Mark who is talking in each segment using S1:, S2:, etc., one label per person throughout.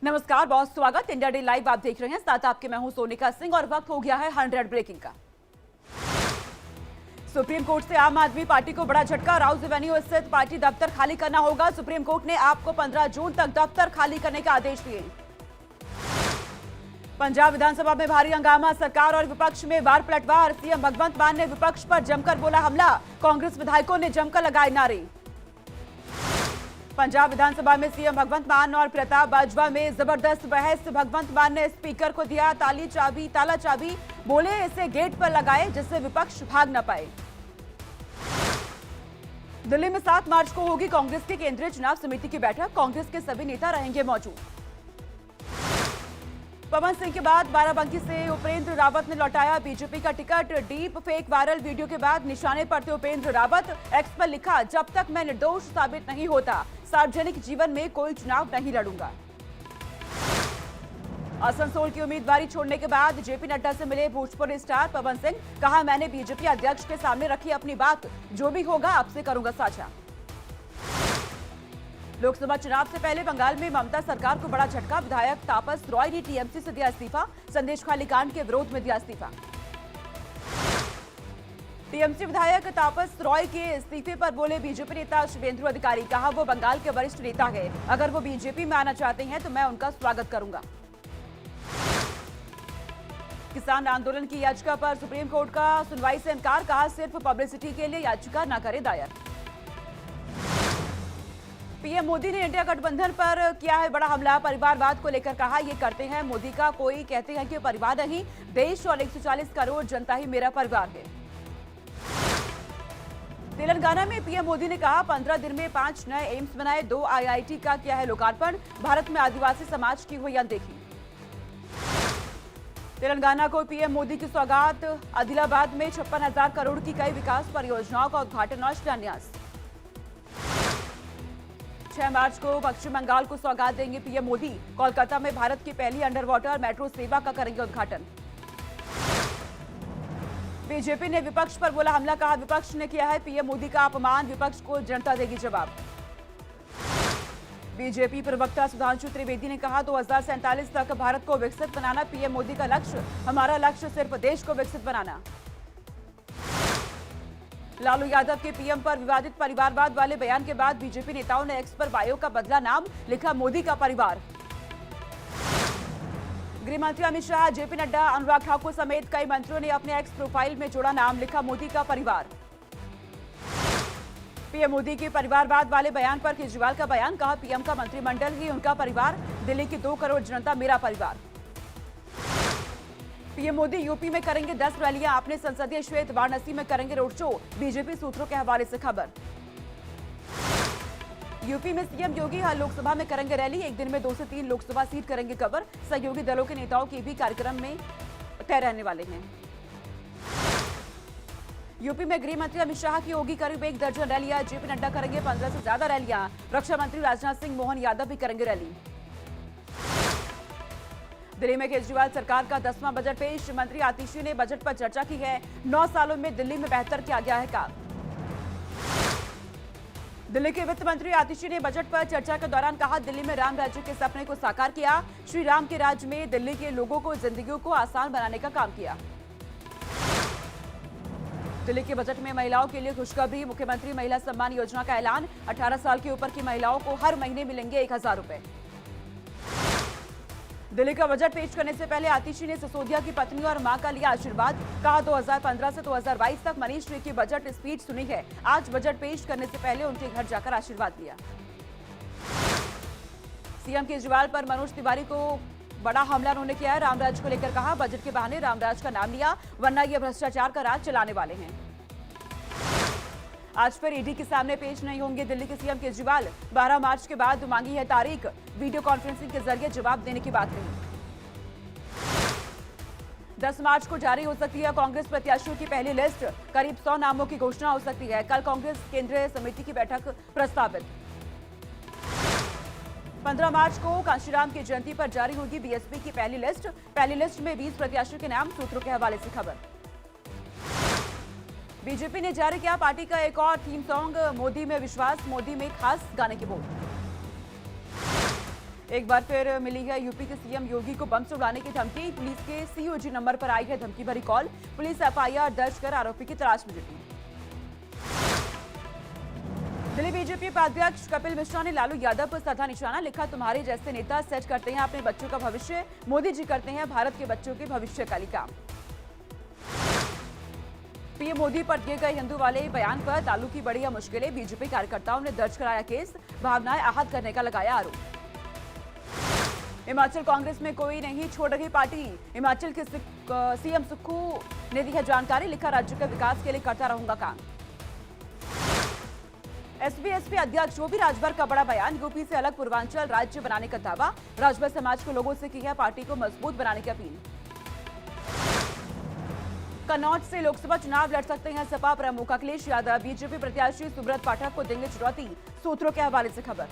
S1: नमस्कार, बहुत स्वागत। इंडिया डे लाइव आप देख रहे हैं। साथ आपके मैं हूं सोनिका सिंह और वक्त हो गया है 100 ब्रेकिंग का। सुप्रीम कोर्ट से आम आदमी पार्टी को बड़ा झटका। राउज एवेन्यू स्थित पार्टी दफ्तर खाली करना होगा। सुप्रीम कोर्ट ने आपको 15 जून तक दफ्तर खाली करने का आदेश दिए। पंजाब विधानसभा में भारी हंगामा, सरकार और विपक्ष में वार पलटवार। सीएम भगवंत मान ने विपक्ष पर जमकर बोला हमला। कांग्रेस विधायकों ने जमकर लगाए नारे। पंजाब विधानसभा में सीएम भगवंत मान और प्रताप बाजवा में जबरदस्त बहस। भगवंत मान ने स्पीकर को दिया ताला चाबी, बोले इसे गेट पर लगाए जिससे विपक्ष भाग न पाए। दिल्ली में 7 मार्च को होगी कांग्रेस की केंद्रीय चुनाव समिति की बैठक। कांग्रेस के सभी नेता रहेंगे मौजूद। पवन सिंह के बाद बाराबंकी से उपेंद्र रावत ने लौटाया बीजेपी का ticket. Deep fake viral video के बाद निशाने पड़ते उपेंद्र रावत। एक्स पर लिखा, जब तक मैं निर्दोष साबित नहीं होता सार्वजनिक जीवन में कोई चुनाव नहीं लड़ूंगा। आसनसोल की उम्मीदवारी छोड़ने के बाद जेपी नड्डा से मिले भोजपुरी स्टार पवन सिंह। कहा, मैंने बीजेपी अध्यक्ष के सामने रखी अपनी बात, जो भी होगा आपसे करूंगा साझा। लोकसभा चुनाव से पहले बंगाल में ममता सरकार को बड़ा झटका। विधायक तापस रॉय ने टीएमसी से दिया इस्तीफा। संदेश खाली कांड के विरोध में दिया इस्तीफा। टीएमसी विधायक तापस रॉय के इस्तीफे पर बोले बीजेपी नेता शुभेंदु अधिकारी। कहा, वो बंगाल के वरिष्ठ नेता है, अगर वो बीजेपी में आना चाहते हैं तो मैं उनका स्वागत करूंगा। किसान आंदोलन की याचिका पर सुप्रीम कोर्ट का सुनवाई से इनकार। कहा, सिर्फ पब्लिसिटी के लिए याचिका न करे दायर। पीएम मोदी ने इंडिया गठबंधन पर किया है बड़ा हमला। परिवारवाद को लेकर कहा, ये करते हैं मोदी का कोई कहते हैं कि परिवार नहीं, देश और 140 करोड़ जनता ही मेरा परिवार है। तेलंगाना में पीएम मोदी ने कहा, 15 दिन में 5 नए एम्स बनाए, 2 आईआईटी का किया है लोकार्पण। भारत में आदिवासी समाज की हुई अनदेखी। तेलंगाना को पीएम मोदी की सौगात। आदिलाबाद में 56,000 करोड़ की कई विकास परियोजनाओं का उद्घाटन और शिलान्यास। 6 मार्च को पश्चिम बंगाल को सौगात देंगे पीएम मोदी। कोलकाता में भारत की पहली अंडर वाटर मेट्रो सेवा का करेंगे उद्घाटन। बीजेपी ने विपक्ष पर बोला हमला। कहा, विपक्ष ने किया है पीएम मोदी का अपमान, विपक्ष को जनता देगी जवाब। बीजेपी प्रवक्ता सुधांशु त्रिवेदी ने कहा, 2047 तक भारत को विकसित बनाना पीएम मोदी का लक्ष्य। हमारा लक्ष्य सिर्फ देश को विकसित बनाना। लालू यादव के पीएम पर विवादित परिवारवाद वाले बयान के बाद बीजेपी नेताओं ने एक्स पर बायो का बदला नाम, लिखा मोदी का परिवार। गृह मंत्री अमित शाह, जेपी नड्डा, अनुराग ठाकुर समेत कई मंत्रियों ने अपने एक्स प्रोफाइल में जोड़ा नाम, लिखा मोदी का परिवार। पीएम मोदी के परिवारवाद वाले बयान पर केजरीवाल का बयान। कहा, पीएम का मंत्रिमंडल ही उनका परिवार, दिल्ली की 2 करोड़ जनता मेरा परिवार। पीएम मोदी यूपी में करेंगे 10 रैलियां। अपने संसदीय क्षेत्र वाराणसी में करेंगे रोड शो। बीजेपी सूत्रों के हवाले से खबर। यूपी में सीएम योगी हर लोकसभा में करेंगे रैली। एक दिन में 2 से 3 लोकसभा सीट करेंगे कवर। सहयोगी दलों के नेताओं के भी कार्यक्रम में तय रहने वाले हैं। यूपी में गृह मंत्री अमित शाह की होगी करीब 1 दर्जन रैलियां। जेपी नड्डा करेंगे 15 से ज्यादा रैलियां। रक्षा मंत्री राजनाथ सिंह, मोहन यादव भी करेंगे रैली। दिल्ली में केजरीवाल सरकार का 10वां बजट पेश। मंत्री आतिशी ने बजट पर चर्चा की है। 9 सालों में दिल्ली में बेहतर किया गया है काम। दिल्ली के वित्त मंत्री आतिशी ने बजट पर चर्चा के दौरान कहा, दिल्ली में राम राज्य के सपने को साकार किया। श्री राम के राज्य में दिल्ली के लोगों को जिंदगी को आसान बनाने का काम किया। दिल्ली के बजट में महिलाओं के लिए खुशखबरी। मुख्यमंत्री महिला सम्मान योजना का ऐलान। 18 साल के ऊपर की महिलाओं को हर महीने मिलेंगे 1,000 रुपए। दिल्ली का बजट पेश करने से पहले आतिशी ने सिसोदिया की पत्नी और मां का लिया आशीर्वाद। कहा, 2015 से 2022 तक मनीष ने की बजट स्पीच सुनी है। आज बजट पेश करने से पहले उनके घर जाकर आशीर्वाद लिया। सीएम केजरीवाल पर मनोज तिवारी को बड़ा हमला उन्होंने किया है। रामराज को लेकर कहा, बजट के बहाने रामराज का नाम लिया, वरना ये भ्रष्टाचार का राज चलाने वाले हैं। आज फिर ईडी के सामने पेश नहीं होंगे दिल्ली के सीएम केजरीवाल। 12 मार्च के बाद मांगी है तारीख। वीडियो कॉन्फ्रेंसिंग के जरिए जवाब देने की बात कही। 10 मार्च को जारी हो सकती है कांग्रेस प्रत्याशियों की पहली लिस्ट। करीब 100 नामों की घोषणा हो सकती है। कल कांग्रेस केंद्रीय समिति की बैठक प्रस्तावित। 15 मार्च को कांशीराम की जयंती पर जारी होगी बीएसपी की पहली लिस्ट। पहली लिस्ट में 20 प्रत्याशियों के नाम, सूत्रों के हवाले से खबर। बीजेपी ने जारी किया पार्टी का एक और थीम सॉन्ग, मोदी में विश्वास, मोदी में खास गाने के बोल। एक बार फिर मिली है यूपी के सीएम योगी को बम से उड़ाने की धमकी। पुलिस के सीओजी नंबर पर आई है धमकी भरी कॉल। पुलिस एफआईआर दर्ज कर आरोपी की तलाश में जुटी। दिल्ली बीजेपी उपाध्यक्ष कपिल मिश्रा ने लालू यादव पर साधा निशाना। लिखा, तुम्हारे जैसे नेता सेट करते हैं अपने बच्चों का भविष्य, मोदी जी करते हैं भारत के बच्चों के भविष्य का लिखा। पीएम मोदी पर दिए गए हिंदू वाले बयान पर लालू की बड़ी मुश्किलें। बीजेपी कार्यकर्ताओं ने दर्ज कराया केस, भावनाएं आहत करने का लगाया आरोप। हिमाचल कांग्रेस में कोई नहीं छोड़ रही पार्टी। हिमाचल के सीएम सुक्खू ने दी है जानकारी। लिखा, राज्य के विकास के लिए करता रहूंगा काम। एसपी अध्यक्ष ओपी राजभर का बड़ा बयान। यूपी से अलग पूर्वांचल राज्य बनाने का दावा। राजभर समाज के लोगों से की है पार्टी को मजबूत बनाने की अपील। कन्नौज से लोकसभा चुनाव लड़ सकते हैं सपा प्रमुख अखिलेश यादव। बीजेपी प्रत्याशी सुब्रत पाठक को देंगे चुनौती, सूत्रों के हवाले से खबर।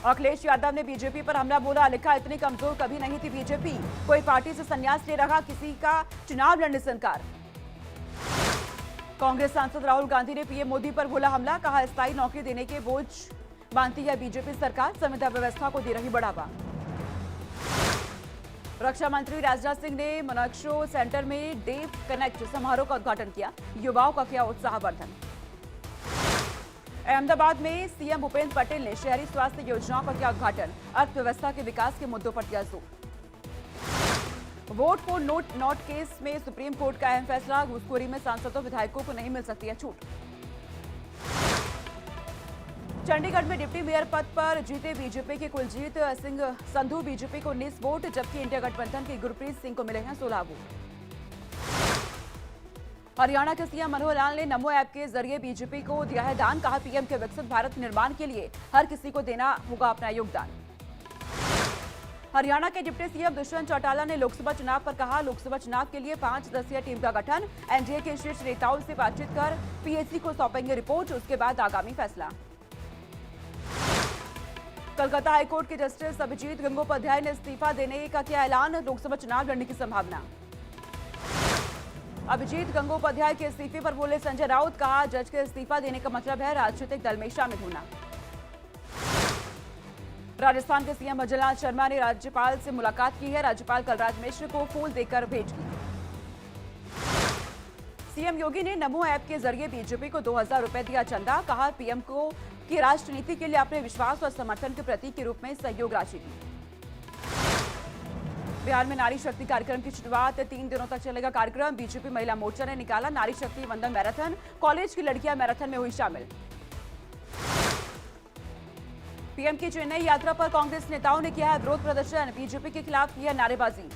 S1: अखिलेश यादव ने बीजेपी पर हमला बोला। लिखा, इतनी कमजोर कभी नहीं थी बीजेपी, कोई पार्टी से संन्यास ले रहा, किसी का चुनाव लड़ने से इंकार। कांग्रेस सांसद राहुल गांधी ने पीएम मोदी पर बोला हमला। कहा, स्थायी नौकरी देने के बोझ मानती है बीजेपी सरकार, संविदा व्यवस्था को दे रही बढ़ावा। रक्षा मंत्री राजनाथ सिंह ने मनेक्षो सेंटर में डेव कनेक्ट समारोह का उद्घाटन किया। युवाओं का किया उत्साहवर्धन। अहमदाबाद में सीएम भूपेंद्र पटेल ने शहरी स्वास्थ्य योजनाओं का किया उद्घाटन। अर्थव्यवस्था के विकास के मुद्दों पर दिया जोर। वोट फॉर नोट केस में सुप्रीम कोर्ट का अहम फैसला। घूसखोरी में सांसदों विधायकों को नहीं मिल सकती है छूट। चंडीगढ़ में डिप्टी मेयर पद पर जीते बीजेपी के कुलजीत सिंह संधू। बीजेपी को 19 वोट, जबकि इंडिया गठबंधन के गुरप्रीत सिंह को मिले हैं 16 वोट। हरियाणा के सीएम मनोहर लाल ने नमो ऐप के जरिए बीजेपी को दिया है दान। कहा, पीएम के विकसित भारत निर्माण के लिए हर किसी को देना होगा अपना योगदान। हरियाणा के डिप्टी सीएम दुष्यंत चौटाला ने लोकसभा चुनाव पर कहा, लोकसभा चुनाव के लिए 5 सदस्यीय टीम का गठन। एनडीए के शीर्ष नेताओं से बातचीत कर पीएसी को सौंपेंगे रिपोर्ट, उसके बाद आगामी फैसला। कलकत्ता हाईकोर्ट के जस्टिस अभिजीत गंगोपाध्याय ने इस्तीफा देने का किया ऐलान। लोकसभा चुनाव लड़ने की संभावना। अभिजीत गंगोपाध्याय के इस्तीफे पर बोले संजय राउत। कहा, जज के इस्तीफा देने का मतलब है राजनीतिक दल में शामिल होना। राजस्थान के सीएम भजनलाल शर्मा ने राज्यपाल से मुलाकात की है। राज्यपाल कलराज मिश्र को फूल देकर भेंट की। सीएम योगी ने नमो ऐप के जरिए बीजेपी को 2000 रुपए दिया चंदा। कहा, पीएम को की राष्ट्र नीति के लिए अपने विश्वास और समर्थन के प्रतीक के रूप में सहयोग राशि दी। बिहार में नारी शक्ति कार्यक्रम की शुरुआत। 3 दिनों तक चलेगा कार्यक्रम। बीजेपी महिला मोर्चा ने निकाला नारी शक्ति वंदन मैराथन। कॉलेज की लड़कियां मैराथन में हुई शामिल। पीएम की चेन्नई यात्रा पर कांग्रेस नेताओं ने किया है विरोध प्रदर्शन। बीजेपी के खिलाफ की है नारेबाजी।